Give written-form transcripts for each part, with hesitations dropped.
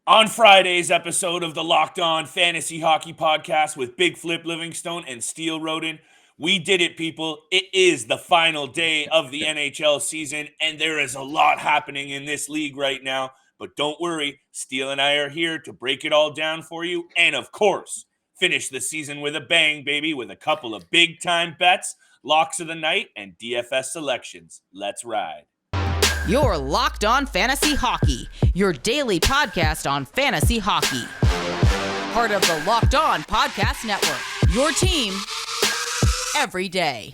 On Friday's episode of the Locked On Fantasy Hockey Podcast with Big Flip Livingstone and Steel Roden, we did it, people. It is the final day of the NHL season, and there is a lot happening in this league right now. But don't worry, Steel and I are here to break it all down for you, and of course, finish the season with a bang, baby, with a couple of big-time bets, locks of the night, and DFS selections. Let's ride. You're Locked On Fantasy Hockey, your daily podcast on fantasy hockey. Part of the Locked On Podcast Network, your team every day.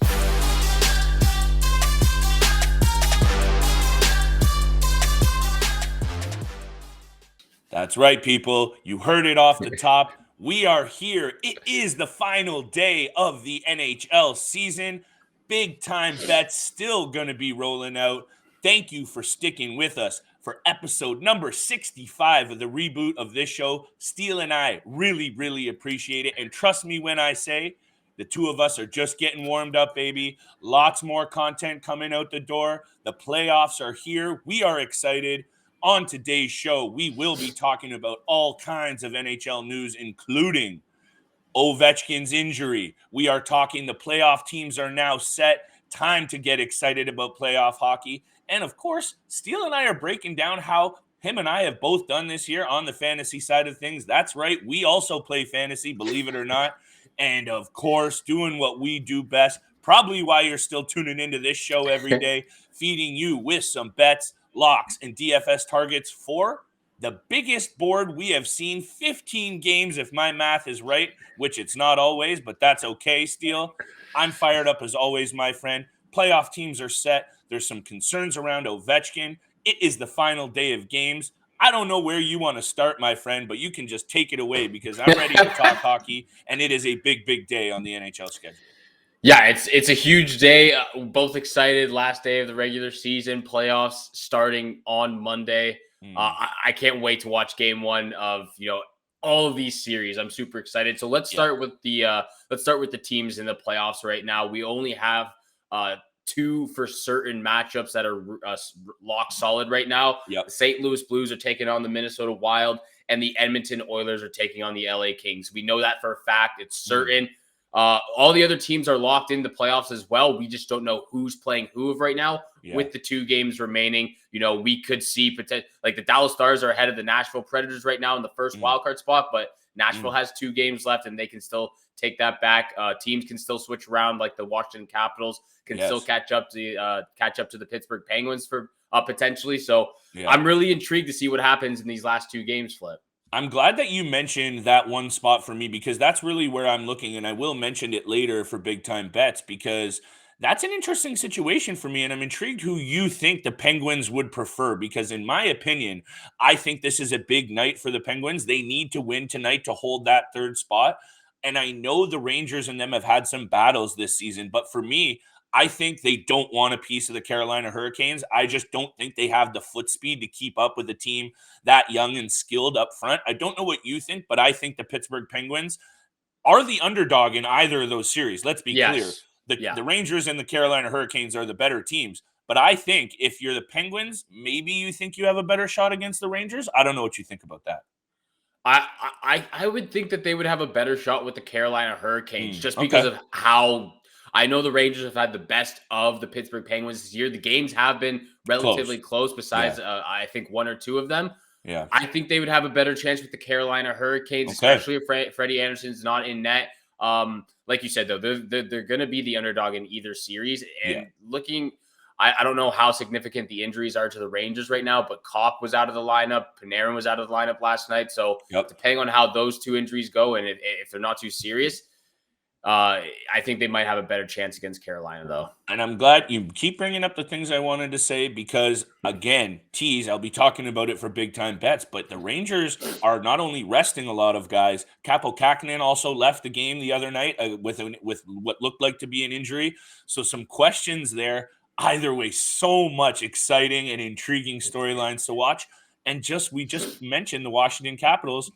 That's right, people. You heard it off the top. We are here. It is the final day of the NHL season. Big time bets still going to be rolling out. Thank you for sticking with us for episode number 65 of the reboot of this show. Steel and I really appreciate it. And trust me when I say the two of us are just getting warmed up, baby. Lots more content coming out the door. The playoffs are here. We are excited. On today's show, we will be talking about all kinds of NHL news, including Ovechkin's injury. We are talking the playoff teams are now set. Time to get excited about playoff hockey. And of course, Steel and I are breaking down how him and I have both done this year on the fantasy side of things. That's right. We also play fantasy, believe it or not. And of course, doing what we do best. Probably why you're still tuning into this show every day, feeding you with some bets, locks, and DFS targets for the biggest board we have seen. 15 games, if my math is right, which it's not always, but that's okay, Steel. I'm fired up as always, my friend. Playoff teams are set. There's some concerns around Ovechkin. It is the final day of games. I don't know where you want to start, my friend, but you can just take it away because I'm ready to talk hockey, and it is a big day on the NHL schedule. Yeah, it's a huge day. Both excited. Last day of the regular season, playoffs starting on Monday. I can't wait to watch game one of all of these series. I'm super excited. So let's start with the teams in the playoffs right now. We only have two for certain matchups that are lock solid right now. Yep. The St. Louis Blues are taking on the Minnesota Wild, and the Edmonton Oilers are taking on the LA Kings. We know that for a fact. It's certain. All the other teams are locked in the playoffs as well. We just don't know who's playing who right now. With the 2 games remaining. We could see like the Dallas Stars are ahead of the Nashville Predators right now in the first wildcard spot, but Nashville has 2 games left and they can still take that back. Teams can still switch around, like the Washington Capitals can still catch up to the Pittsburgh Penguins for potentially. So I'm really intrigued to see what happens in these last 2 games, Flip. I'm glad that you mentioned that one spot for me because that's really where I'm looking, and I will mention it later for big time bets because that's an interesting situation for me, and I'm intrigued who you think the Penguins would prefer because in my opinion, I think this is a big night for the Penguins. They need to win tonight to hold that 3rd spot, and I know the Rangers and them have had some battles this season, but for me, I think they don't want a piece of the Carolina Hurricanes. I just don't think they have the foot speed to keep up with a team that young and skilled up front. I don't know what you think, but I think the Pittsburgh Penguins are the underdog in either of those series. Let's be clear. The Rangers and the Carolina Hurricanes are the better teams. But I think if you're the Penguins, maybe you think you have a better shot against the Rangers. I don't know what you think about that. I would think that they would have a better shot with the Carolina Hurricanes just because of how I know the Rangers have had the best of the Pittsburgh Penguins this year. The games have been relatively close besides, I think, 1 or 2 of them. Yeah, I think they would have a better chance with the Carolina Hurricanes, especially if Freddie Anderson's not in net. Like you said, though, they're going to be the underdog in either series. And looking, I don't know how significant the injuries are to the Rangers right now, but Kopp was out of the lineup. Panarin was out of the lineup last night. So depending on how those 2 injuries go and if they're not too serious, I think they might have a better chance against Carolina, though. And I'm glad you keep bringing up the things I wanted to say because, again, I'll be talking about it for big-time bets, but the Rangers are not only resting a lot of guys. Kaapo Kähkönen also left the game the other night with what looked like to be an injury. So some questions there. Either way, so much exciting and intriguing storylines to watch. And we just mentioned the Washington Capitals.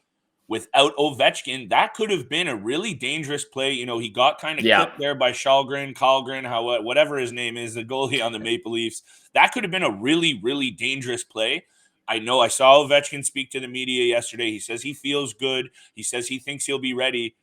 Without Ovechkin, that could have been a really dangerous play. He got kind of clipped there by Kallgren, whatever his name is, the goalie on the Maple Leafs. That could have been a really dangerous play. I know I saw Ovechkin speak to the media yesterday. He says he feels good. He says he thinks he'll be ready,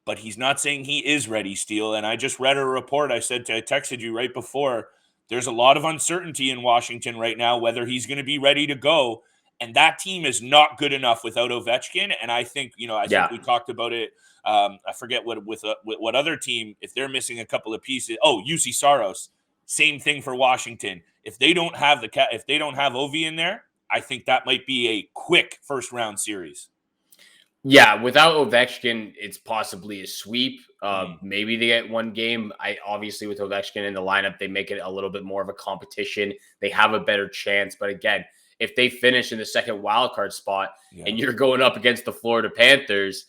but he's not saying he is ready, Steele. And I just read a report. I texted you right before. There's a lot of uncertainty in Washington right now, whether he's going to be ready to go. And that team is not good enough without Ovechkin. And I think, think we talked about it. I forget what other team, if they're missing a couple of pieces. Oh, UC Saros, same thing for Washington. If they don't have Ovi in there, I think that might be a quick first round series. Yeah, without Ovechkin, it's possibly a sweep. Maybe they get one game. Obviously with Ovechkin in the lineup, they make it a little bit more of a competition. They have a better chance. But again, if they finish in the second wildcard spot and you're going up against the Florida Panthers,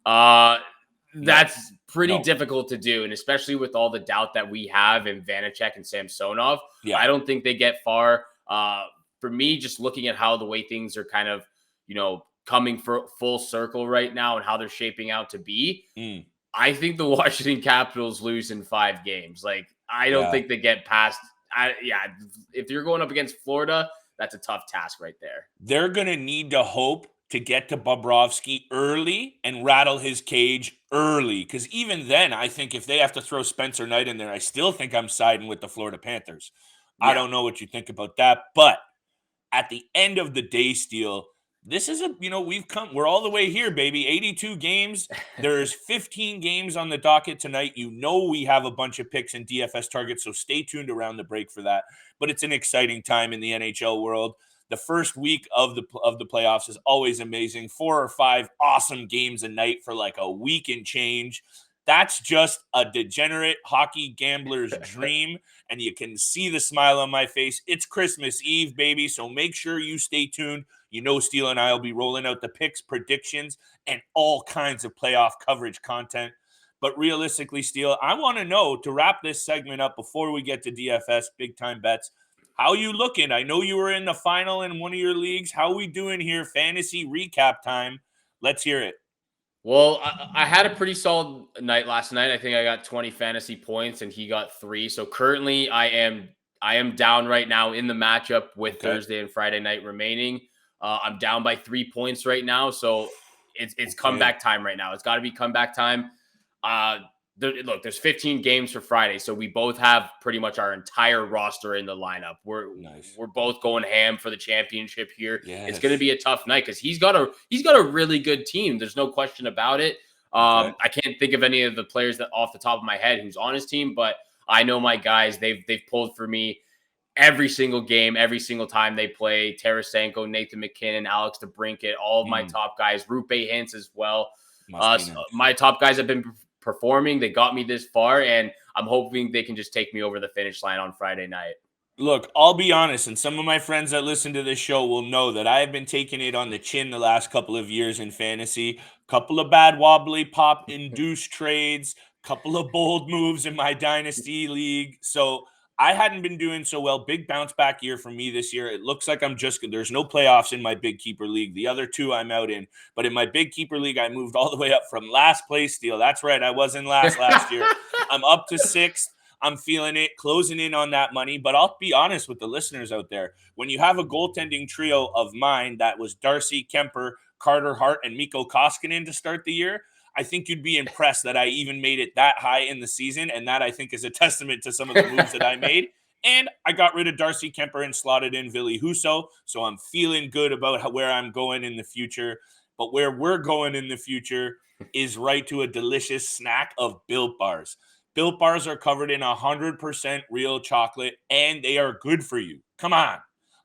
that's pretty difficult to do. And especially with all the doubt that we have in Vanacek and Samsonov, I don't think they get far. For me, just looking at how the way things are kind of, coming for full circle right now and how they're shaping out to be, I think the Washington Capitals lose in 5 games. Like, I don't think they get past. If you're going up against Florida, that's a tough task right there. They're going to need to hope to get to Bobrovsky early and rattle his cage early. Because even then, I think if they have to throw Spencer Knight in there, I still think I'm siding with the Florida Panthers. Yeah. I don't know what you think about that. But at the end of the day, Steele, this is we're all the way here, baby. 82 games. There's 15 games on the docket tonight. We have a bunch of picks and DFS targets, so stay tuned around the break for that. But it's an exciting time in the NHL world. The first week of the playoffs is always amazing. 4 or 5 awesome games a night for like a week and change. That's just a degenerate hockey gambler's dream, and you can see the smile on my face. It's Christmas Eve, baby, so make sure you stay tuned. Steele and I will be rolling out the picks, predictions, and all kinds of playoff coverage content. But realistically, Steele, I want to know, to wrap this segment up before we get to DFS, big-time bets, how you looking? I know you were in the final in one of your leagues. How we doing here? Fantasy recap time. Let's hear it. Well, I had a pretty solid night last night. I think I got 20 fantasy points and he got 3. So currently I am down right now in the matchup with Thursday and Friday night remaining. I'm down by 3 points right now. So it's comeback time right now. It's got to be comeback time. There's 15 games for Friday. So we both have pretty much our entire roster in the lineup. We're both going ham for the championship here. Yes. It's going to be a tough night because he's got a really good team. There's no question about it. I can't think of any of the players that off the top of my head who's on his team, but I know my guys, they've pulled for me every single game, every single time they play. Tarasenko, Nathan McKinnon, Alex DeBrincat, all of my top guys, Rupe Hintz as well. My top guys have been performing. They got me this far, and I'm hoping they can just take me over the finish line on Friday night. Look, I'll be honest, and some of my friends that listen to this show will know that I have been taking it on the chin the last couple of years in fantasy. Couple of bad wobbly pop induced trades, couple of bold moves in my dynasty league. So I hadn't been doing so well. Big bounce back year for me this year. It looks like there's no playoffs in my big keeper league. The other 2 I'm out in. But in my big keeper league, I moved all the way up from last place, Steele. That's right. I was in last year. I'm up to 6th. I'm feeling it, closing in on that money. But I'll be honest with the listeners out there. When you have a goaltending trio of mine that was Darcy, Kemper, Carter Hart, and Mikko Koskinen to start the year, I think you'd be impressed that I even made it that high in the season. And that, I think, is a testament to some of the moves that I made. And I got rid of Darcy Kemper and slotted in Ville Husso. So I'm feeling good about where I'm going in the future. But where we're going in the future is right to a delicious snack of Built Bars. Built Bars are covered in 100% real chocolate, and they are good for you. Come on.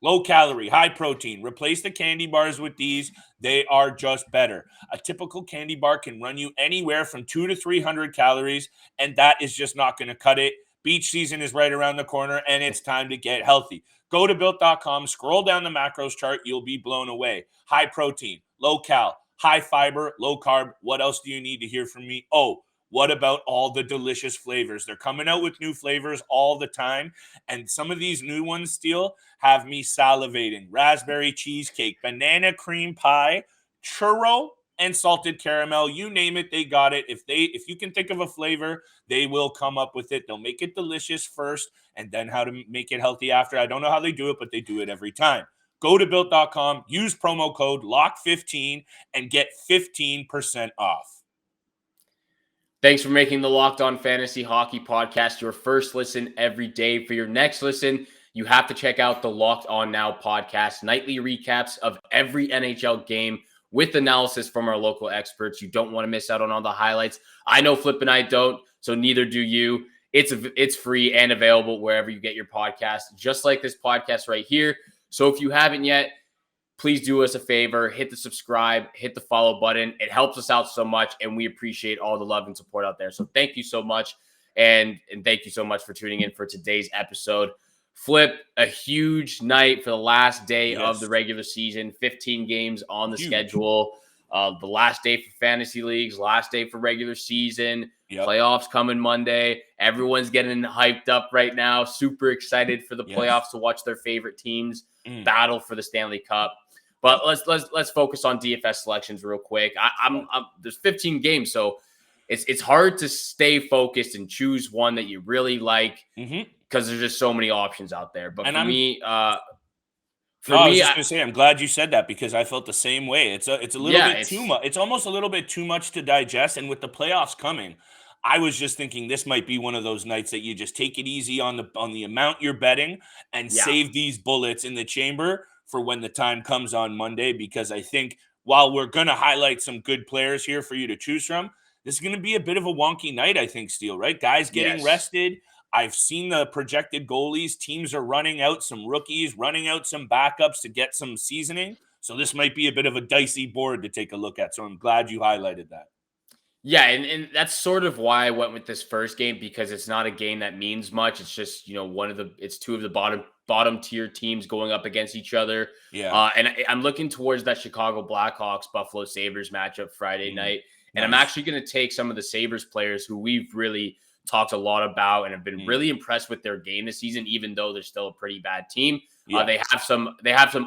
Low calorie, high protein. Replace the candy bars with these. They are just better. A typical candy bar can run you anywhere from 200 to 300 calories, and that is just not going to cut it. Beach season is right around the corner, and it's time to get healthy. Go to Built.com, scroll down the macros chart. You'll be blown away. High protein, low cal, high fiber, low carb. What else do you need to hear from me? Oh, what about all the delicious flavors? They're coming out with new flavors all the time. And some of these new ones, Steele, have me salivating. Raspberry cheesecake, banana cream pie, churro, and salted caramel. You name it, they got it. If you can think of a flavor, they will come up with it. They'll make it delicious first and then how to make it healthy after. I don't know how they do it, but they do it every time. Go to built.com, use promo code LOCK15 and get 15% off. Thanks for making the Locked On Fantasy Hockey Podcast your first listen every day. For your next listen, you have to check out the Locked On Now podcast, nightly recaps of every NHL game with analysis from our local experts. You don't want to miss out on all the highlights. I know Flip and I don't, so neither do you. It's free and available wherever you get your podcast, just like this podcast right here. So if you haven't yet, please do us a favor, hit the subscribe, hit the follow button. It helps us out so much, and we appreciate all the love and support out there. So thank you so much, and thank you so much for tuning in for today's episode. Flip, a huge night for the last day of the regular season, 15 games on the schedule. The last day for fantasy leagues, last day for regular season, playoffs coming Monday. Everyone's getting hyped up right now, super excited for the playoffs to watch their favorite teams battle for the Stanley Cup. But let's focus on DFS selections real quick. There's 15 games, so it's hard to stay focused and choose one that you really like because there's just so many options out there. But I was just gonna say, I'm glad you said that because I felt the same way. It's a little bit too much. It's almost a little bit too much to digest. And with the playoffs coming, I was just thinking this might be one of those nights that you just take it easy on the amount you're betting and save these bullets in the chamber for when the time comes on Monday. Because I think while we're gonna highlight some good players here for you to choose from, this is gonna be a bit of a wonky night. I think, Steele, right? Guys getting rested. I've seen the projected goalies. Teams are running out some rookies, running out some backups to get some seasoning. So this might be a bit of a dicey board to take a look at. So I'm glad you highlighted that. Yeah, and that's sort of why I went with this first game, because it's not a game that means much. It's just, it's two of the bottom tier teams going up against each other. Yeah. And I'm looking towards that Chicago Blackhawks Buffalo Sabres matchup Friday night. And I'm actually going to take some of the Sabres players who we've really talked a lot about and have been really impressed with their game this season, even though they're still a pretty bad team. They have some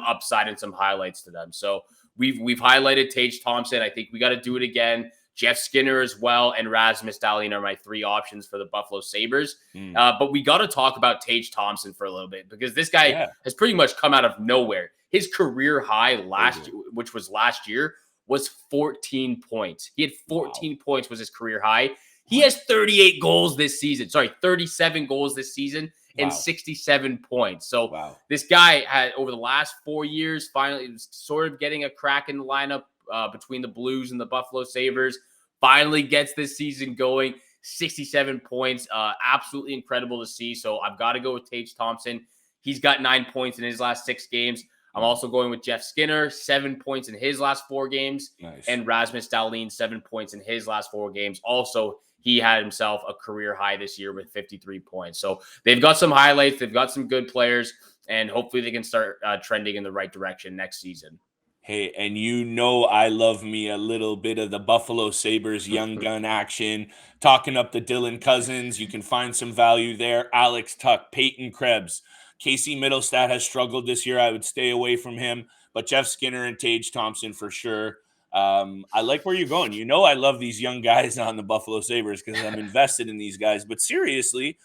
upside and some highlights to them. So we've highlighted Taige Thompson. I think we got to do it again. Jeff Skinner as well, and Rasmus Dahlin are my three options for the Buffalo Sabres. But we got to talk about Taige Thompson for a little bit, because this guy has pretty much come out of nowhere. His career high last year, which was last year, was 14 points. He had 14 points was his career high. He has 38 goals this season. 37 goals this season and 67 points. So this guy had, over the last 4 years, finally was sort of getting a crack in the lineup between the Blues and the Buffalo Sabres. Finally gets this season going. 67 points. Absolutely incredible to see. So I've got to go with Taige Thompson. He's got 9 points in his last 6 games. I'm also going with Jeff Skinner, 7 points in his last 4 games. And Rasmus Dahlin, 7 points in his last 4 games. Also, he had himself a career high this year with 53 points. So they've got some highlights. They've got some good players, and hopefully they can start trending in the right direction next season. Hey, and I love me a little bit of the Buffalo Sabres young gun action, talking up the Dylan Cousins. You can find some value there. Alex Tuck, Peyton Krebs, Casey Middlestat has struggled this year. I would stay away from him, but Jeff Skinner and Taige Thompson for sure. I like where you're going. I love these young guys on the Buffalo Sabres because I'm invested in these guys. But seriously,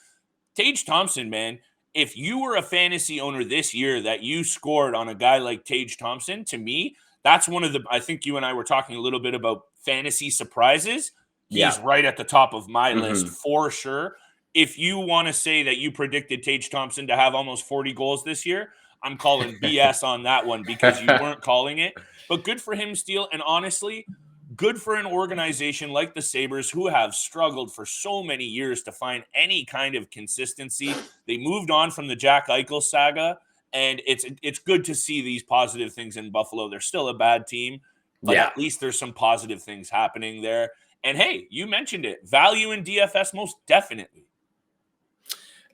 Taige Thompson, man, if you were a fantasy owner this year that you scored on a guy like Taige Thompson, to me, that's one of the, I think you and I were talking a little bit about fantasy surprises. He's right at the top of my list for sure. If you want to say that you predicted Taige Thompson to have almost 40 goals this year, I'm calling BS on that one because you weren't calling it. But good for him, Steele. And honestly, good for an organization like the Sabres, who have struggled for so many years to find any kind of consistency. They moved on from the Jack Eichel saga, and it's good to see these positive things in Buffalo. They're still a bad team, but at least there's some positive things happening there. And hey, you mentioned it. Value in DFS, most definitely.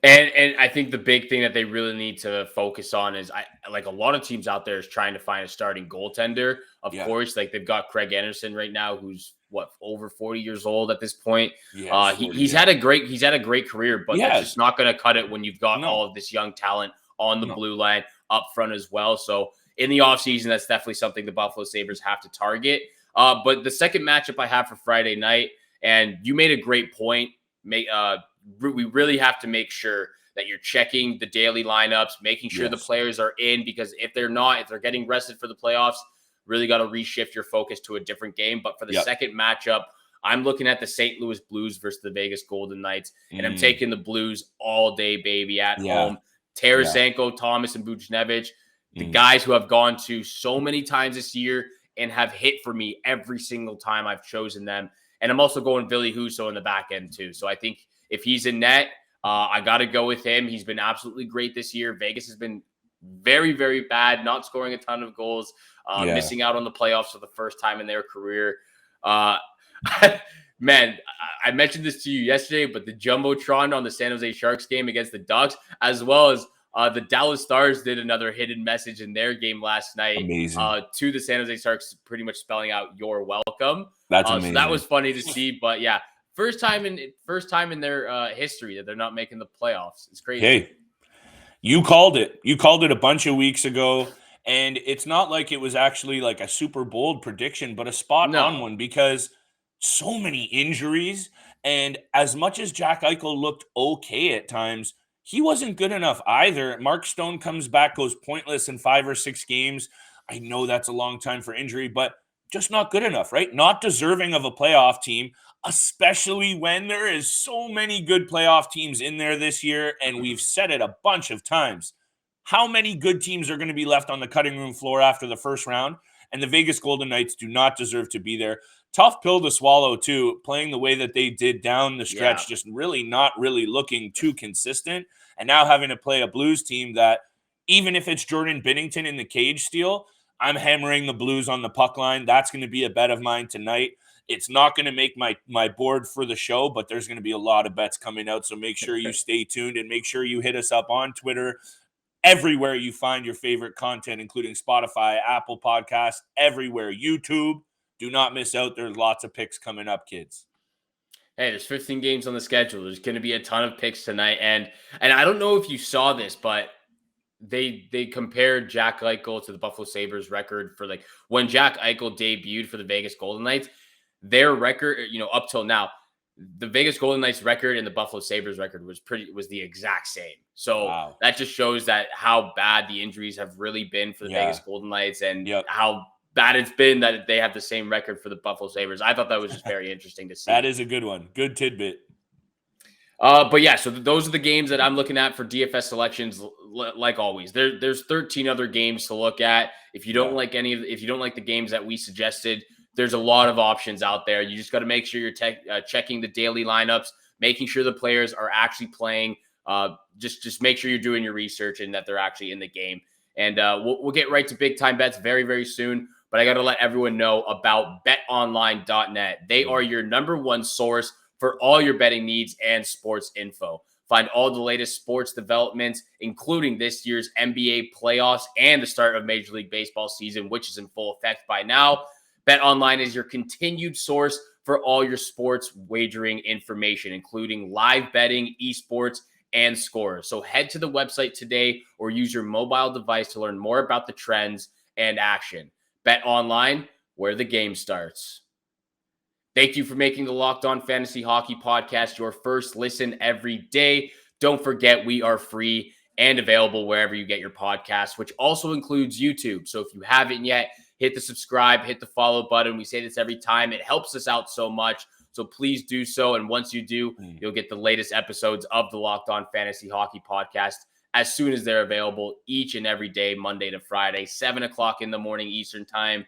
And I think the big thing that they really need to focus on is, like a lot of teams out there, is trying to find a starting goaltender. Of course, like they've got Craig Anderson right now, who's over 40 years old at this point. He's had a great career, but that's just not going to cut it when you've got all of this young talent on the blue line up front as well. So in the offseason, that's definitely something the Buffalo Sabres have to target. But the second matchup I have for Friday night, and you made a great point, we really have to make sure that you're checking the daily lineups, making sure the players are in, because if they're not, if they're getting rested for the playoffs, really got to reshift your focus to a different game. But for the second matchup, I'm looking at the St. Louis Blues versus the Vegas Golden Knights, and I'm taking the Blues all day, baby, at home. Tarasenko, Thomas, and Buchnevich, the guys who have gone to so many times this year and have hit for me every single time I've chosen them. And I'm also going Ville Husso in the back end too. So I think if he's in net, I got to go with him. He's been absolutely great this year. Vegas has been very, very bad, not scoring a ton of goals, missing out on the playoffs for the first time in their career. Man, I mentioned this to you yesterday, but the Jumbotron on the San Jose Sharks game against the Ducks, as well as the Dallas Stars did another hidden message in their game last night to the San Jose Sharks, pretty much spelling out "You're welcome." That's amazing. So that was funny to see. But yeah, first time in their history that they're not making the playoffs. It's crazy. Hey, you called it. You called it a bunch of weeks ago, and it's not like it was actually like a super bold prediction, but a spot on one, because so many injuries. And as much as Jack Eichel looked okay at times, he wasn't good enough either. Mark Stone comes back, goes pointless in 5 or 6 games. I know that's a long time for injury, but just not good enough, right? Not deserving of a playoff team, especially when there is so many good playoff teams in there this year. And we've said it a bunch of times. How many good teams are going to be left on the cutting room floor after the first round? And the Vegas Golden Knights do not deserve to be there. Tough pill to swallow, too, playing the way that they did down the stretch, just really not really looking too consistent. And now having to play a Blues team that, even if it's Jordan Binnington in the cage steal, I'm hammering the Blues on the puck line. That's going to be a bet of mine tonight. It's not going to make my board for the show, but there's going to be a lot of bets coming out. So make sure you stay tuned and make sure you hit us up on Twitter, everywhere you find your favorite content, including Spotify, Apple Podcasts, everywhere, YouTube. Do not miss out. There's lots of picks coming up, kids. Hey, there's 15 games on the schedule. There's going to be a ton of picks tonight. And I don't know if you saw this, but they compared Jack Eichel to the Buffalo Sabres record for, like, when Jack Eichel debuted for the Vegas Golden Knights, their record, up till now, the Vegas Golden Knights record and the Buffalo Sabres record was the exact same. So that just shows that how bad the injuries have really been for the Vegas Golden Knights, and how bad it's been that they have the same record for the Buffalo Sabres. I thought that was just very interesting to see. That is a good one. Good tidbit. But yeah, so those are the games that I'm looking at for DFS selections. Like always, there's 13 other games to look at. If you don't like if you don't like the games that we suggested, there's a lot of options out there. You just got to make sure you're checking the daily lineups, making sure the players are actually playing. Just make sure you're doing your research and that they're actually in the game. And we'll get right to big time bets very, very soon. But I got to let everyone know about BetOnline.net. They are your number one source for all your betting needs and sports info. Find all the latest sports developments, including this year's NBA playoffs and the start of Major League Baseball season, which is in full effect by now. BetOnline is your continued source for all your sports wagering information, including live betting, esports, and scores. So head to the website today or use your mobile device to learn more about the trends and action. BetOnline, where the game starts. Thank you for making the Locked On Fantasy Hockey Podcast your first listen every day. Don't forget, we are free and available wherever you get your podcasts, which also includes YouTube. So if you haven't yet, hit the subscribe, hit the follow button. We say this every time. It helps us out so much. So please do so. And once you do, you'll get the latest episodes of the Locked On Fantasy Hockey Podcast as soon as they're available each and every day, Monday to Friday, 7 o'clock in the morning Eastern time.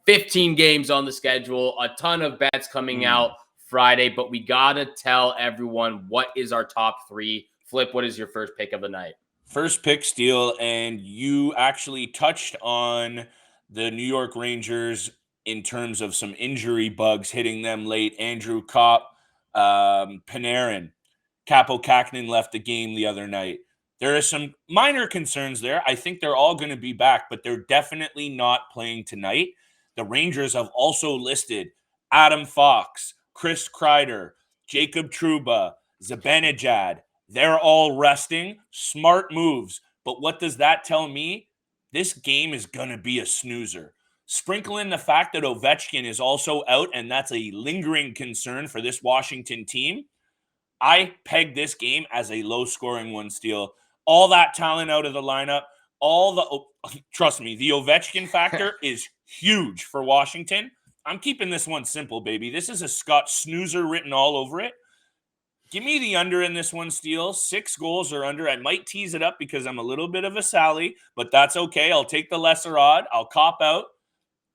15 games on the schedule, a ton of bets coming out Friday, but we got to tell everyone what is our top 3. Flip, what is your first pick of the night? First pick, Steele, and you actually touched on the New York Rangers in terms of some injury bugs hitting them late. Andrew Kopp, Panarin, Kaapo Kähkönen left the game the other night. There are some minor concerns there. I think they're all going to be back, but they're definitely not playing tonight. The Rangers have also listed Adam Fox, Chris Kreider, Jacob Trouba, Zibanejad. They're all resting. Smart moves. But what does that tell me? This game is going to be a snoozer. Sprinkle in the fact that Ovechkin is also out, and that's a lingering concern for this Washington team. I pegged this game as a low-scoring one, Steele. All that talent out of the lineup, trust me, the Ovechkin factor is huge for Washington. I'm keeping this one simple, baby. This is a Scott snoozer written all over it. Give me the under in this one, Steele. 6 goals or under. I might tease it up because I'm a little bit of a Sally, but that's okay. I'll take the lesser odd. I'll cop out.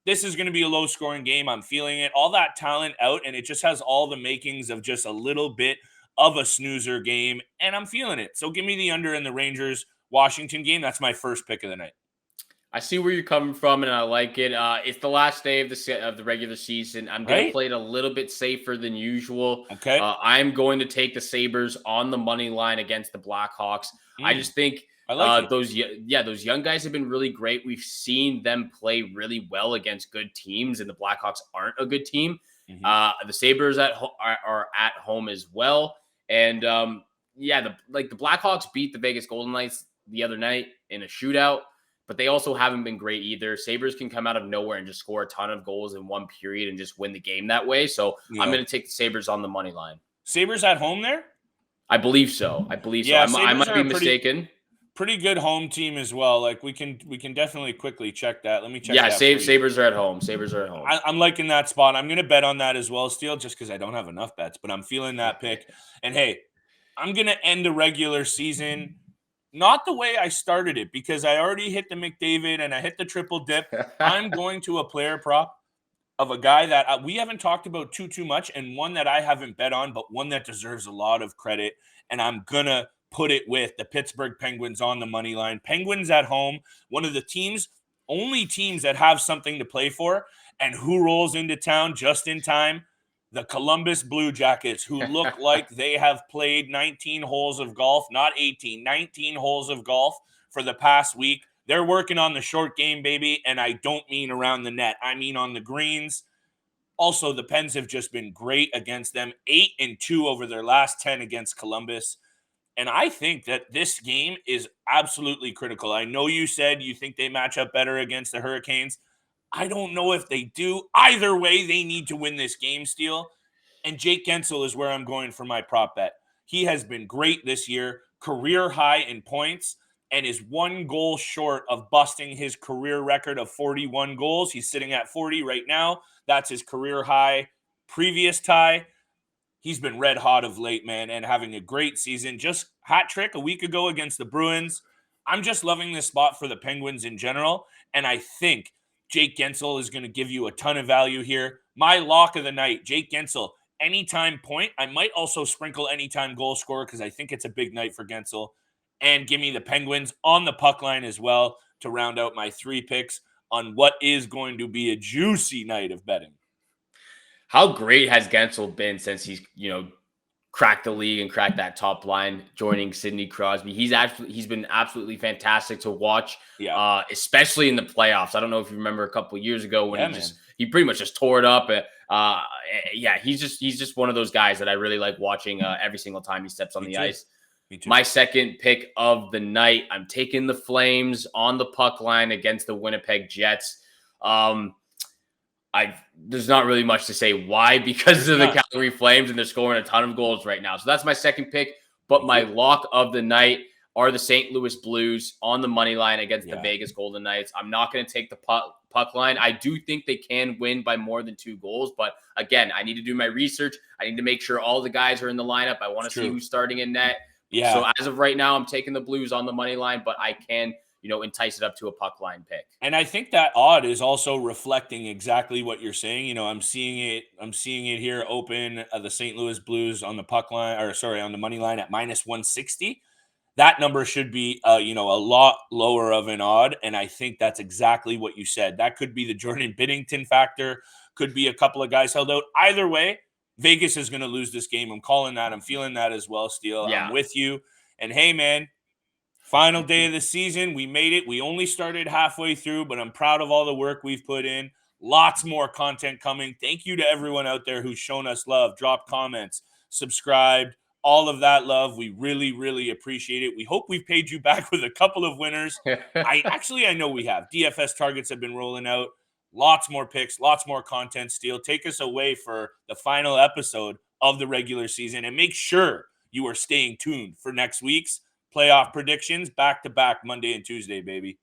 This is going to be a low-scoring game. I'm feeling it. All that talent out, and it just has all the makings of just a little bit of a snoozer game, and I'm feeling it. So give me the under in the Rangers-Washington game. That's my first pick of the night. I see where you're coming from, and I like it. It's the last day of the regular season. I'm going to play it a little bit safer than usual. Okay. I'm going to take the Sabres on the money line against the Blackhawks. I just think I like those young guys have been really great. We've seen them play really well against good teams, and the Blackhawks aren't a good team. The Sabres are at home as well, and the Blackhawks beat the Vegas Golden Knights the other night in a shootout. But they also haven't been great either. Sabres can come out of nowhere and just score a ton of goals in one period and just win the game that way. So I'm going to take the Sabres on the money line. Sabres at home there? I believe so. Yeah, I might be mistaken. Pretty good home team as well. Like we can definitely quickly check that. Let me check. Yeah, Sabres are at home. Sabres are at home. I'm liking that spot. I'm going to bet on that as well, Steele, just because I don't have enough bets. But I'm feeling that pick. And hey, I'm going to end the regular season not the way I started it, because I already hit the McDavid and I hit the triple dip. I'm going to a player prop of a guy that we haven't talked about too much, and one that I haven't bet on, but one that deserves a lot of credit. And I'm going to put it with the Pittsburgh Penguins on the money line. Penguins at home, one of the only teams that have something to play for. And who rolls into town just in time? The Columbus Blue Jackets, who look like they have played 19 holes of golf, not 18, 19 holes of golf for the past week. They're working on the short game, baby, and I don't mean around the net. I mean on the greens. Also, the Pens have just been great against them, 8-2 over their last 10 against Columbus. And I think that this game is absolutely critical. I know you said you think they match up better against the Hurricanes. I don't know if they do. Either way, they need to win this game, Steele. And Jake Kensel is where I'm going for my prop bet. He has been great this year, career high in points, and is 1 goal short of busting his career record of 41 goals. He's sitting at 40 right now. That's his career high, previous tie. He's been red hot of late, man, and having a great season. Just hat trick a week ago against the Bruins. I'm just loving this spot for the Penguins in general, and I think Jake Kensel is going to give you a ton of value here. My lock of the night, Jake Kensel, anytime point. I might also sprinkle anytime goal scorer because I think it's a big night for Kensel. And give me the Penguins on the puck line as well to round out my 3 picks on what is going to be a juicy night of betting. How great has Kensel been since he's, cracked the league and cracked that top line, joining Sidney Crosby? He's been absolutely fantastic to watch, especially in the playoffs. I don't know if you remember a couple of years ago when he pretty much just tore it up. He's just one of those guys that I really like watching every single time he steps on the ice. Me too. My second pick of the night, I'm taking the Flames on the puck line against the Winnipeg Jets. There's not really much to say why, because of the Calgary Flames, and they're scoring a ton of goals right now. So that's my second pick. But my lock of the night are the St. Louis Blues on the money line against the Vegas Golden Knights. I'm not going to take the puck line. I do think they can win by more than 2 goals. But again, I need to do my research. I need to make sure all the guys are in the lineup. I want to see who's starting in net. Yeah. So as of right now, I'm taking the Blues on the money line, but I can entice it up to a puck line pick. And I think that odd is also reflecting exactly what you're saying. I'm seeing it here open, the St. Louis Blues on the puck line, on the money line at -160. That number should be, a lot lower of an odd. And I think that's exactly what you said. That could be the Jordan Binnington factor, could be a couple of guys held out. Either way, Vegas is going to lose this game. I'm calling that. I'm feeling that as well, Steele. Yeah. I'm with you. And hey, man, final day of the season. We made it. We only started halfway through, but I'm proud of all the work we've put in. Lots more content coming. Thank you to everyone out there who's shown us love, dropped comments, subscribed, all of that love. We really, really appreciate it. We hope we've paid you back with a couple of winners. I know we have. DFS targets have been rolling out. Lots more picks, lots more content. Steele, take us away for the final episode of the regular season, and make sure you are staying tuned for next week's playoff predictions, back-to-back Monday and Tuesday, baby.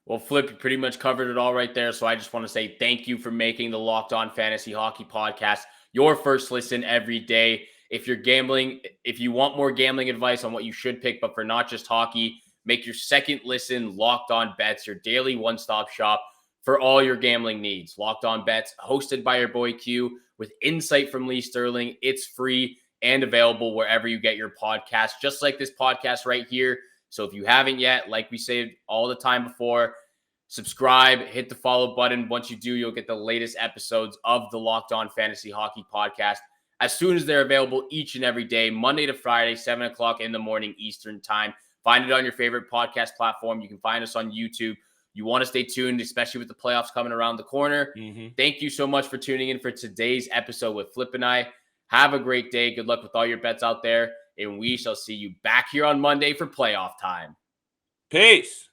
Well, Flip, you pretty much covered it all right there. So I just want to say thank you for making the Locked On Fantasy Hockey Podcast your first listen every day. If you're gambling, if you want more gambling advice on what you should pick, but for not just hockey, make your second listen Locked On Bets, your daily one-stop shop for all your gambling needs. Locked On Bets, hosted by your boy Q, with insight from Lee Sterling. It's free and available wherever you get your podcast, just like this podcast right here. So if you haven't yet, like we said all the time before, subscribe, hit the follow button. Once you do, you'll get the latest episodes of the Locked On Fantasy Hockey Podcast as soon as they're available each and every day, Monday to Friday, 7 o'clock in the morning Eastern time. Find it on your favorite podcast platform. You can find us on YouTube. You want to stay tuned, especially with the playoffs coming around the corner. Thank you so much for tuning in for today's episode with Flip and I. Have a great day. Good luck with all your bets out there. And we shall see you back here on Monday for playoff time. Peace.